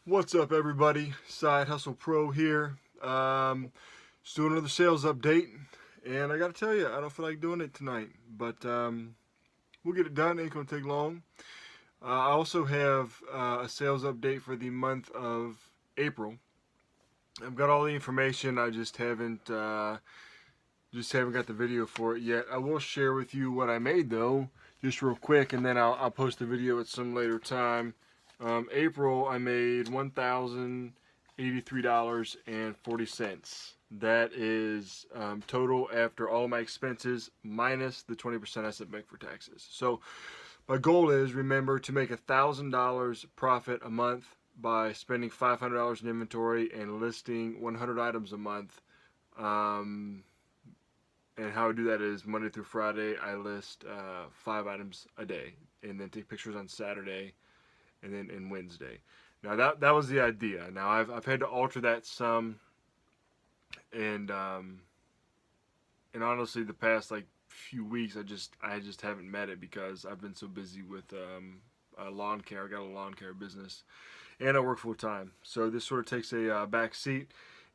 What's up, everybody? Side Hustle Pro here. Just doing another sales update, and I gotta tell you, I don't feel like doing it tonight, but we'll get it done. Ain't gonna take long. I also have a sales update for the month of April. I've got all the information. I just haven't got the video for it yet. I will share with you what I made though, just real quick, and then I'll post the video at some later time. April, I made $1,083.40. That is total after all my expenses minus the 20% I sent back for taxes. So my goal is, remember, to make $1,000 profit a month by spending $500 in inventory and listing 100 items a month. And how I do that is Monday through Friday, I list 5 items a day, and then take pictures on Saturday, and then in Wednesday. Now that was the idea. Now I've had to alter that some, and honestly, the past like few weeks I just haven't met it because I've been so busy with lawn care. I got a lawn care business, and I work full time. So this sort of takes a back seat.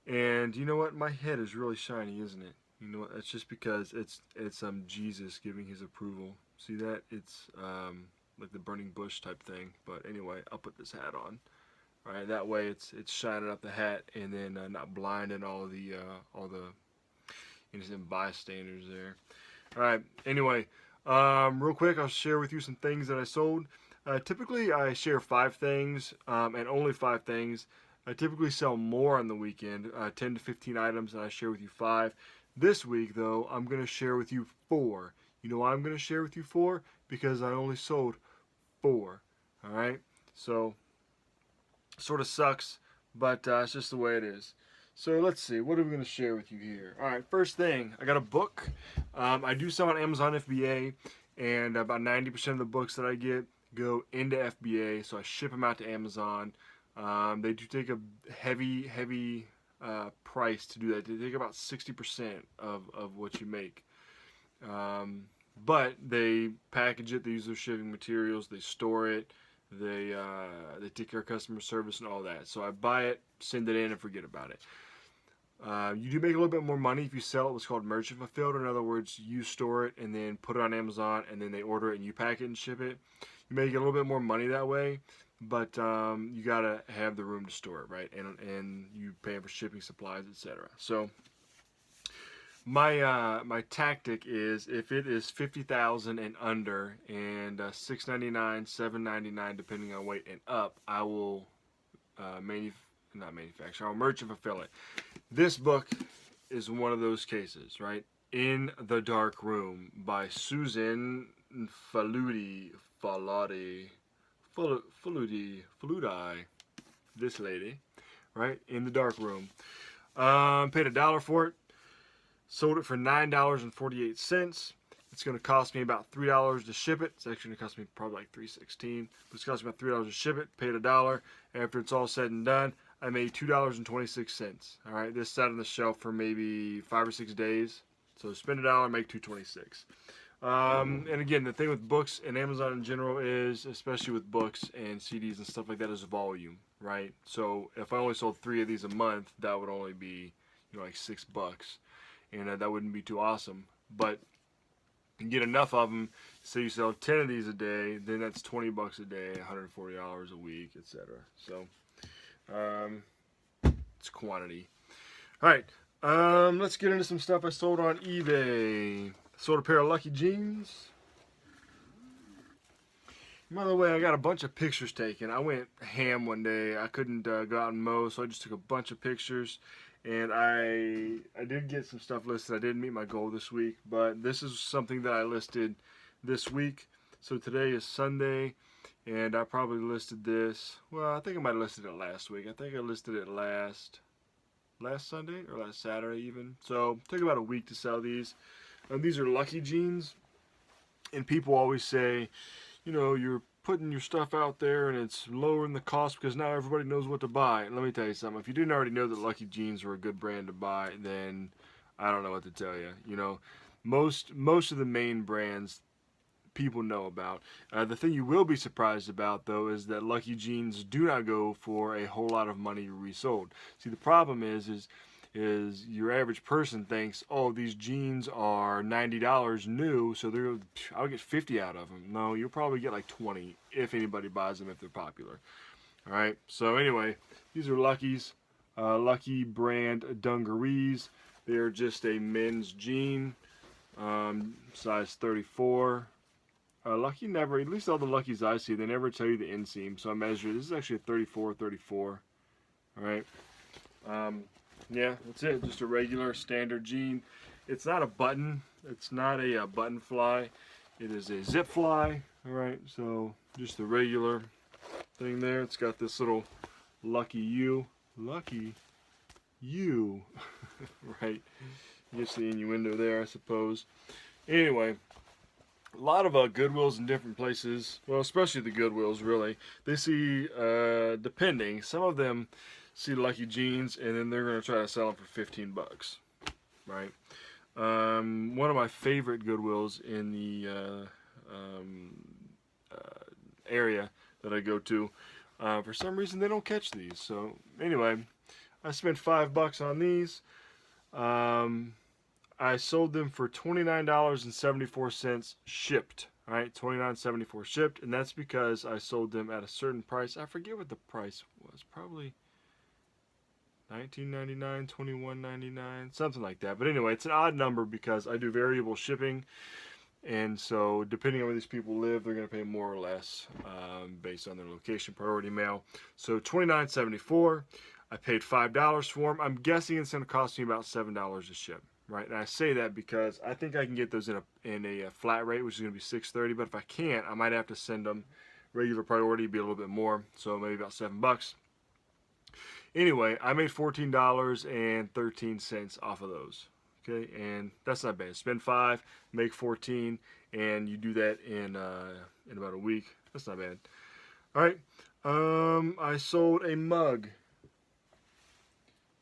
And you know what? My head is really shiny, isn't it? You know what? That's just because it's Jesus giving his approval. See that? It's like the burning bush type thing. But anyway, I'll put this hat on. All right, that way it's shining up the hat, and then not blinding all the innocent bystanders there. All right. Anyway, real quick, I'll share with you some things that I sold. Typically, I share 5 things, and only 5 things. I typically sell more on the weekend, 10 to 15 items, and I share with you 5. This week, though, I'm going to share with you 4. You know why I'm going to share with you 4? Because I only sold 4. All right? So, sort of sucks, but it's just the way it is. So let's see, what are we going to share with you here? All right, first thing, I got a book. I do sell on Amazon FBA, and about 90% of the books that I get go into FBA, so I ship them out to Amazon. They do take a heavy price to do that. They take about 60% of what you make. But they package it, they use their shipping materials, they store it, they take care of customer service and all that. So I buy it, send it in, and forget about it. You do make a little bit more money if you sell it what's called merchant fulfilled. In other words, you store it and then put it on Amazon, and then they order it and you pack it and ship it. You make a little bit more money that way, but you gotta have the room to store it, right? And you pay for shipping, supplies, etc. So my tactic is, if it is 50,000 and under, and $6.99, $7.99 depending on weight and up, I will I'll merchant fulfill it. This book is one of those cases, right? In the Dark Room by Susan Faludi, this lady, right? In the Dark Room. Paid $1 for it. Sold it for $9.48. It's going to cost me about $3 to ship it. It's actually going to cost me probably like $3.16, but it's cost me about $3 to ship it. Paid $1. After it's all said and done, I made $2.26. All right, this sat on the shelf for maybe 5 or 6 days. So spend $1, make $2.26. And again, the thing with books and Amazon in general is, especially with books and CDs and stuff like that, is volume, right? So if I only sold 3 of these a month, that would only be, like $6, and that wouldn't be too awesome. But you get enough of them, so you sell 10 of these a day, then that's $20 a day, $140 a week, etc. So it's quantity. All right, let's get into some stuff I sold on eBay. Sold a pair of Lucky jeans. By the way, I got a bunch of pictures taken. I went ham one day. I couldn't go out and mow, so I just took a bunch of pictures. And I did get some stuff listed. I didn't meet my goal this week, but this is something that I listed this week. So today is Sunday, and I probably listed this. Well, I think I might have listed it last week. I think I listed it last Sunday or last Saturday even. So it took about a week to sell these. These are Lucky jeans, and people always say, you're putting your stuff out there and it's lowering the cost because now everybody knows what to buy. And let me tell you something, if you didn't already know that Lucky jeans were a good brand to buy, then I don't know what to tell you. Most of the main brands people know about. The thing you will be surprised about, though, is that Lucky jeans do not go for a whole lot of money resold. See, the problem is your average person thinks, oh, these jeans are $90 new, so I'll get 50 out of them. No, you'll probably get like 20 if anybody buys them, if they're popular. All right. So anyway, these are Lucky's, Lucky brand dungarees. They're just a men's jean, size 34. Lucky never, at least all the Luckies I see, they never tell you the inseam. So I measured. This is actually a 34. All right. Yeah, that's it. Just a regular standard jean. It's not a button. It's not a button fly. It is a zip fly. All right. So just a regular thing there. It's got this little Lucky U. Lucky U. Right. You get the innuendo there, I suppose. Anyway, a lot of Goodwills in different places. Well, especially the Goodwills, really. They see, depending, some of them see Lucky jeans, and then they're going to try to sell them for 15 bucks. Right? One of my favorite Goodwills in the area that I go to, for some reason they don't catch these. So anyway, I spent $5 on these. I sold them for $29.74 shipped. All right, $29.74 shipped, and that's because I sold them at a certain price. I forget what the price was. Probably $19.99, $21.99, something like that. But anyway, it's an odd number because I do variable shipping. And so, depending on where these people live, they're going to pay more or less based on their location, priority mail. So, $29.74. I paid $5 for them. I'm guessing it's going to cost me about $7 to ship, right? And I say that because I think I can get those in a flat rate, which is going to be $6.30. But if I can't, I might have to send them regular priority, be a little bit more, so maybe about $7. Anyway, I made $14.13 off of those. Okay, and that's not bad. Spend $5, make $14, and you do that in about a week. That's not bad. All right, I sold a mug.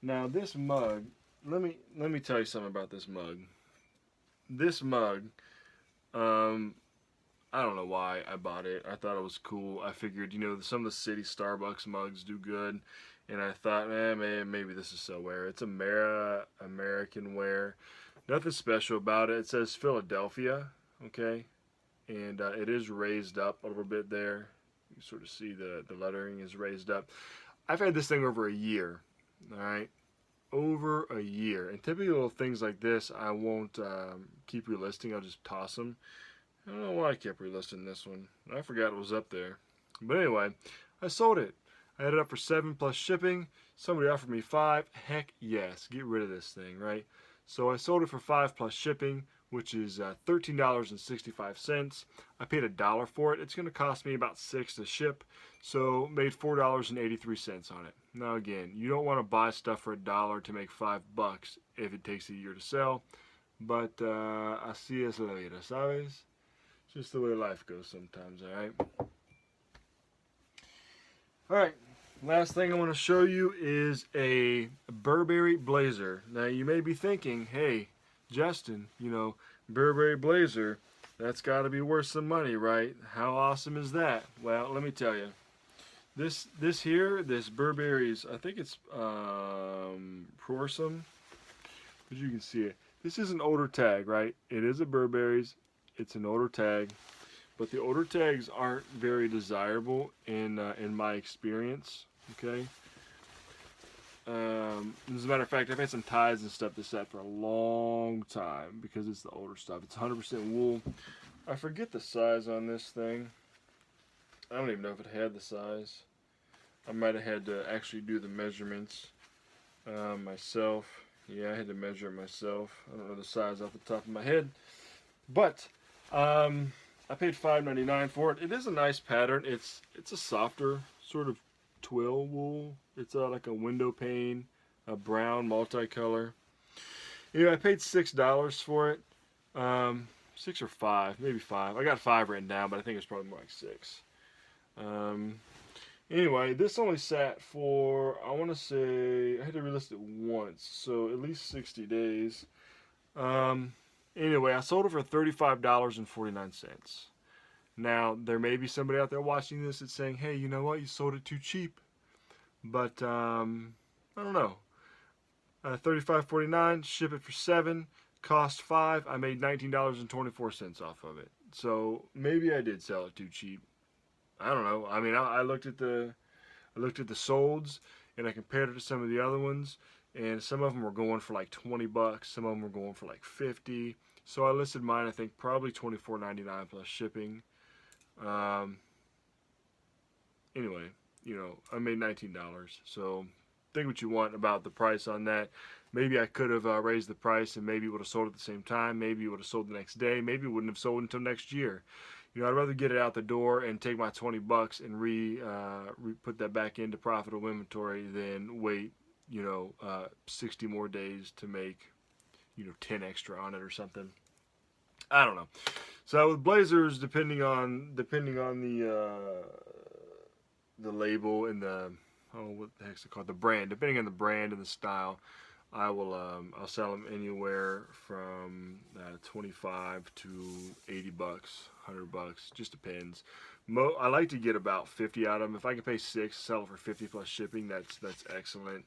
Now this mug, let me tell you something about this mug. This mug, I don't know why I bought it. I thought it was cool. I figured, some of the city Starbucks mugs do good. And I thought, maybe this is so wear. It's American wear. Nothing special about it. It says Philadelphia, okay? And it is raised up a little bit there. You sort of see the lettering is raised up. I've had this thing over a year, all right? Over a year. And typically little things like this, I won't keep relisting. I'll just toss them. I don't know why I kept relisting this one. I forgot it was up there. But anyway, I sold it. I had it up for $7 plus shipping. Somebody offered me $5. Heck yes, get rid of this thing, right? So I sold it for $5 plus shipping, which is $13.65. I paid $1 for it. It's going to cost me about $6 to ship, so made $4.83 on it. Now again, you don't want to buy stuff for $1 to make $5 if it takes a year to sell, but así es la vida, ¿sabes? Just the way life goes sometimes, all right? Alright, last thing I want to show you is a Burberry Blazer. Now you may be thinking, hey, Justin, Burberry Blazer, that's got to be worth some money, right? How awesome is that? Well, let me tell you. This Burberry's, I think it's Prorsum, but you can see it. This is an older tag, right? It is a Burberry's. It's an older tag. But the older tags aren't very desirable in my experience, okay? As a matter of fact, I've had some ties and stuff that sat for a long time because it's the older stuff. It's 100% wool. I forget the size on this thing. I don't even know if it had the size. I might have had to actually do the measurements myself. Yeah, I had to measure it myself. I don't know the size off the top of my head. But, I paid $5.99 for it. It is a nice pattern. It's a softer sort of twill wool. It's like a window pane, a brown multicolor. Anyway, I paid $6 for it. 6 or 5, maybe 5. I got 5 written down, but I think it's probably more like 6. Anyway, this only sat for, I want to say, I had to relist it once, so at least 60 days. Anyway, I sold it for $35.49. Now, there may be somebody out there watching this that's saying, hey, you know what, you sold it too cheap. But, I don't know. 35.49, ship it for $7, cost $5. I made $19.24 off of it. So maybe I did sell it too cheap. I don't know. I mean, I looked at the solds and I compared it to some of the other ones, and some of them were going for like $20. Some of them were going for like 50. So I listed mine, I think, probably $24.99 plus shipping. Anyway, you know, I made $19. So think what you want about the price on that. Maybe I could have raised the price and maybe it would have sold at the same time. Maybe it would have sold the next day. Maybe it wouldn't have sold until next year. You know, I'd rather get it out the door and take my $20 and put that back into profitable inventory than wait, 60 more days to make, 10 extra on it or something. I don't know. So with blazers, depending on the label and what the heck's it called, the brand, depending on the brand and the style, I'll sell them anywhere from 25 to $80, $100, just depends. I like to get about 50 out of them. If I can pay 6, sell it for 50 plus shipping, that's excellent.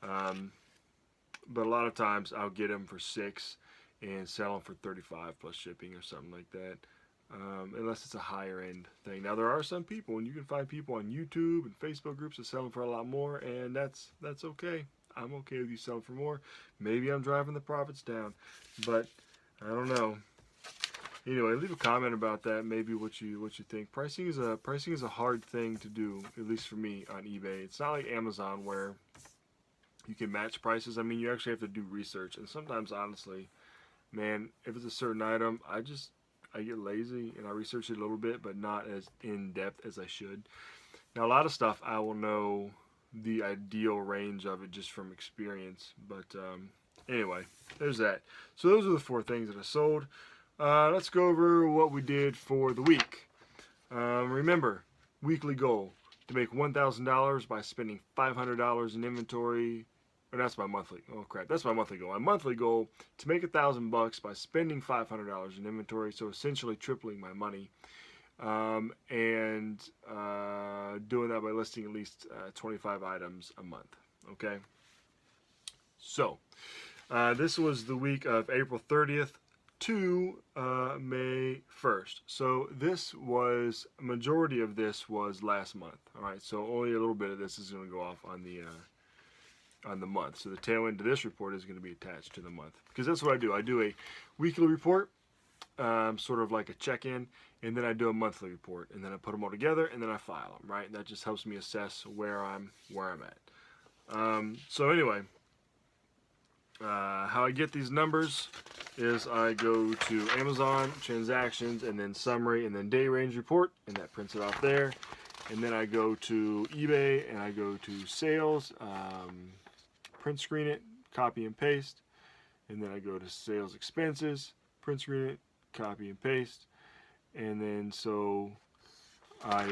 But a lot of times I'll get them for 6 and sell them for 35 plus shipping or something like that. Unless it's a higher end thing. Now there are some people, and you can find people on YouTube and Facebook groups that sell them for a lot more, and that's okay. I'm okay with you selling for more. Maybe I'm driving the profits down, but I don't know. Anyway, leave a comment about that. Maybe what you think. Pricing is a hard thing to do, at least for me on eBay. It's not like Amazon where you can match prices. I mean, you actually have to do research, and sometimes, honestly, man, if it's a certain item, I get lazy and I research it a little bit, but not as in depth as I should. Now, a lot of stuff I will know the ideal range of it just from experience. But anyway, there's that. So those are the 4 things that I sold. Let's go over what we did for the week. Remember, weekly goal to make $1,000 by spending $500 in inventory. Or that's my monthly. Oh crap, that's my monthly goal. My monthly goal to make $1,000 by spending $500 in inventory. So essentially tripling my money. And doing that by listing at least 25 items a month. Okay. So this was the week of April 30th to May 1st. So majority of this was last month. All right. So only a little bit of this is going to go off on the month. So the tail end of this report is going to be attached to the month, because that's what I do. I do a weekly report, sort of like a check-in, and then I do a monthly report, and then I put them all together, and then I file them, right? And that just helps me assess where I'm at. So anyway, how I get these numbers is I go to Amazon, transactions, and then summary, and then day range report, and that prints it off there. And then I go to eBay, and I go to sales, print screen it, copy and paste, and then I go to sales expenses, print screen it, copy and paste, and then so I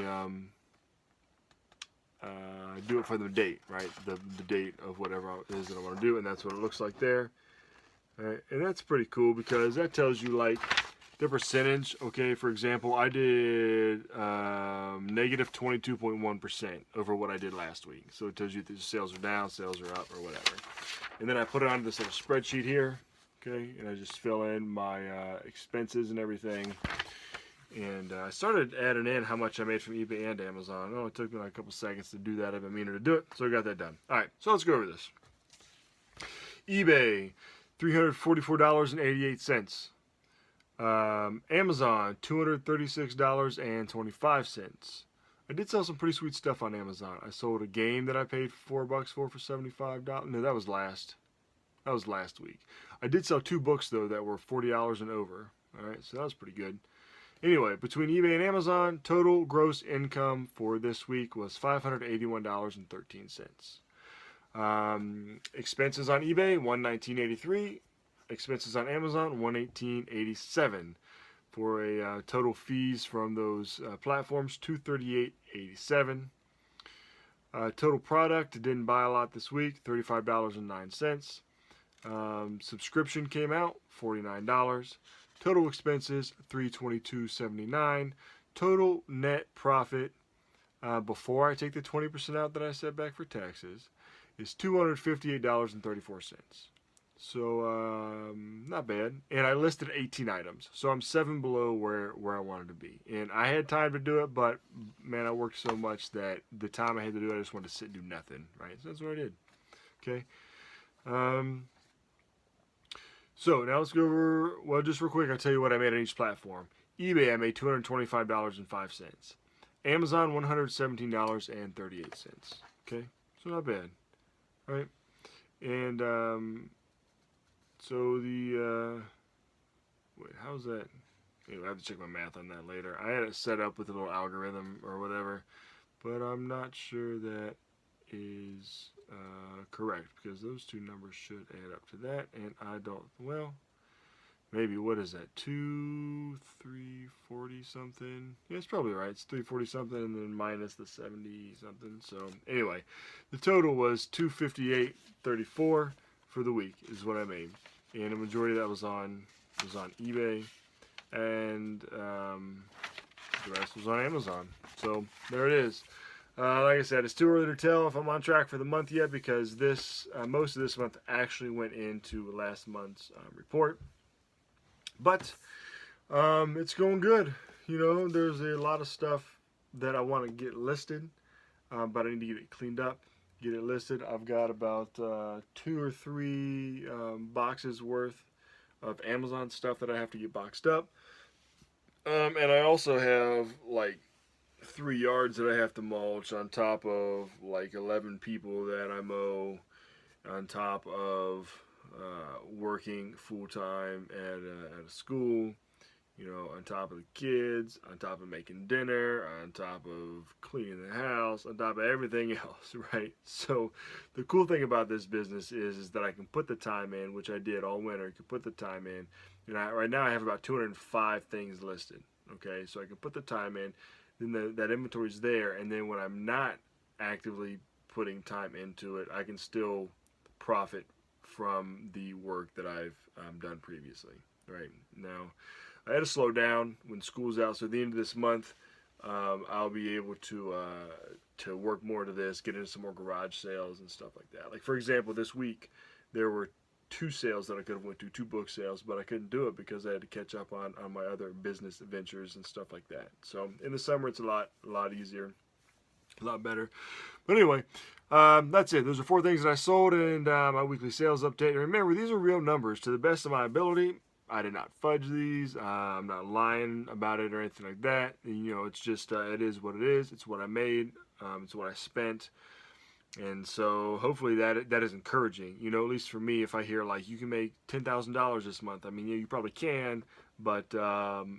do it for the date, right? The date of whatever it is that I want to do, and that's what it looks like there. All right, and that's pretty cool because that tells you like the percentage. Okay, for example, I did negative 22.1% over what I did last week. So it tells you that the sales are down, sales are up, or whatever. And then I put it onto this little spreadsheet here. Okay, and I just fill in my expenses and everything. And I started adding in how much I made from eBay and Amazon. Oh, it took me like a couple seconds to do that. I've been meaning to do it, so I got that done. All right, so let's go over this. eBay, $344.88. Amazon, $236.25. I did sell some pretty sweet stuff on Amazon. I sold a game that I paid $4 for $75. No, that was last week. I did sell 2 books though that were $40 and over. All right, so that was pretty good. Anyway, between eBay and Amazon, total gross income for this week was $581.13. Expenses on eBay, $119.83. Expenses on Amazon, $118.87. For a total fees from those platforms, $238.87. Total product, didn't buy a lot this week, $35.09. Subscription came out, $49. Total expenses, $322.79. total net profit before I take the 20% out that I set back for taxes is $258.34. So not bad. And I listed 18 items, so I'm 7 below where I wanted to be. And I had time to do it, but man, I worked so much that the time I had to do it, I just wanted to sit and do nothing. Right, so that's what I did. Okay. So now let's go over. Well, just real quick, I'll tell you what I made on each platform. eBay, I made $225.05. Amazon, $117.38. Okay, so not bad, right? And so the wait, how's that? Anyway, I have to check my math on that later. I had it set up with a little algorithm or whatever, but I'm not sure that is correct, because those two numbers should add up to that, and I don't. Well, maybe, what is that? 340 something. Yeah, it's probably right. It's 340 something, and then minus the 70 something. So anyway, the total was 258.34 for the week is what I made, and the majority of that was on eBay, and the rest was on Amazon. So there it is. Like I said, it's too early to tell if I'm on track for the month yet, because this most of this month actually went into last month's report. But it's going good. You know, there's a lot of stuff that I want to get listed, but I need to get it cleaned up, get it listed. I've got about 2 or 3 boxes worth of Amazon stuff that I have to get boxed up. And I also have like 3 yards that I have to mulch, on top of like 11 people that I mow, on top of working full time at a school, you know, on top of the kids, on top of making dinner, on top of cleaning the house, on top of everything else, right? So the cool thing about this business is that I can put the time in, which I did all winter. I can put the time in. Right now I have about 205 things listed. Okay, so I can put the time in, then that inventory's there, and then when I'm not actively putting time into it, I can still profit from the work that I've done previously. Right now, I had to slow down when school's out, so at the end of this month, I'll be able to work more to this, get into some more garage sales and stuff like that. Like, for example, this week there were 2 sales that I could have went to, 2 book sales, but I couldn't do it because I had to catch up on my other business ventures and stuff like that. So in the summer, it's a lot easier, a lot better. But anyway, that's it. Those are 4 things that I sold, and my weekly sales update. And remember, these are real numbers to the best of my ability. I did not fudge these. I'm not lying about it or anything like that. You know, it's just it is what it is. It's what I made. It's what I spent. And so hopefully that is encouraging. You know, at least for me, if I hear like you can make $10,000 this month, I mean, yeah, you probably can, but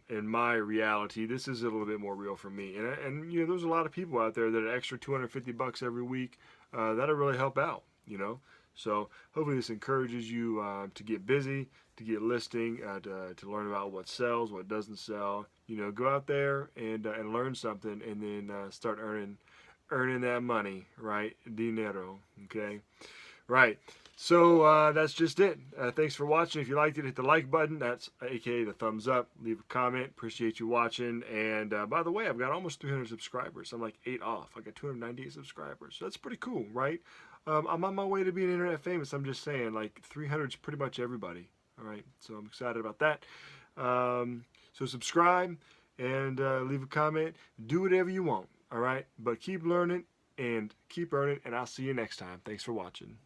in my reality, this is a little bit more real for me. And you know, there's a lot of people out there that are extra $250 every week that'll really help out. You know, so hopefully this encourages you to get busy, to get listing, to learn about what sells, what doesn't sell. You know, go out there and learn something, and then start earning that money, right? Dinero, okay? Right. So that's just it. Thanks for watching. If you liked it, hit the like button. That's aka the thumbs up. Leave a comment. Appreciate you watching. And by the way, I've got almost 300 subscribers. I'm like 8 off. I got 298 subscribers. So that's pretty cool, right? I'm on my way to being internet famous. I'm just saying, like 300 is pretty much everybody. All right. So I'm excited about that. So subscribe and leave a comment. Do whatever you want. All right, but keep learning and keep earning, and I'll see you next time. Thanks for watching.